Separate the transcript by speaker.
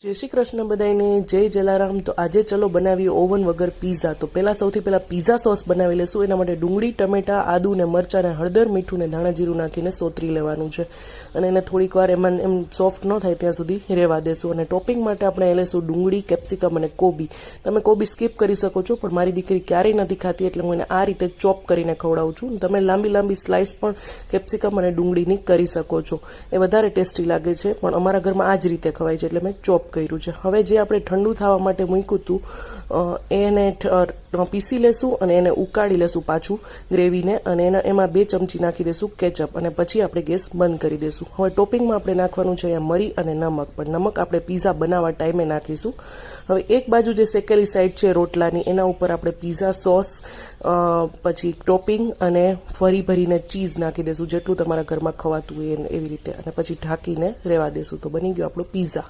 Speaker 1: જય શ્રી કૃષ્ણ બધાને, જય જલારામ। તો આજે ચલો બનાવીએ ઓવન વગર પીઝા। તો સૌથી પહેલા પીઝા સોસ બનાવી લેશું। એના માટે ડુંગળી, ટમેટા, આદુ ને મરચાં ને હળદર, મીઠું ને ધાણા જીરું નાખીને સોતરી લેવાનું છે અને એને થોડીક વાર એમ સોફ્ટ ન થાય ત્યાં સુધી રહેવા દેશું। અને ટોપિંગ માટે આપણે લેશું ડુંગળી, કેપ્સિકમ અને કોબી। તમે કોબી સ્કીપ કરી શકો છો, પણ મારી દીકરી ક્યારેય નથી ખાતી એટલે હું એને આ રીતે ચોપ કરીને ખવડાવું છું। તમે લાંબી લાંબી સ્લાઇસ પણ કેપ્સિકમ અને ડુંગળીની કરી શકો છો, એ વધારે ટેસ્ટી લાગે છે, પણ અમારા ઘરમાં આ જ રીતે ખવાય છે એટલે મેં ચોપ કર્યું છે। હવે જે આપણે ઠંડુ થવા માટે મૂક્યું હતું એને પીસી લેશું અને એને ઉકાળી લેશું પાછું ગ્રેવીને, અને એમાં 2 ચમચી નાખી દેશું કેચઅપ અને પછી આપણે ગેસ બંધ કરી દેશું। હવે ટોપિંગમાં આપણે નાખવાનું છે અહીંયા મરી અને નમક, પણ નમક આપણે પીઝા બનાવવા ટાઈમે નાખીશું। હવે એક બાજુ જે શેકેલી સાઈડ છે રોટલાની, એના ઉપર આપણે પીઝા સોસ, પછી ટોપિંગ અને ફરી ભરીને ચીઝ નાખી દેશું, જેટલું તમારા ઘરમાં ખવાતું હોય એવી રીતે, અને પછી ઢાંકીને રહેવા દેશું। તો બની ગયો આપણો પીઝા।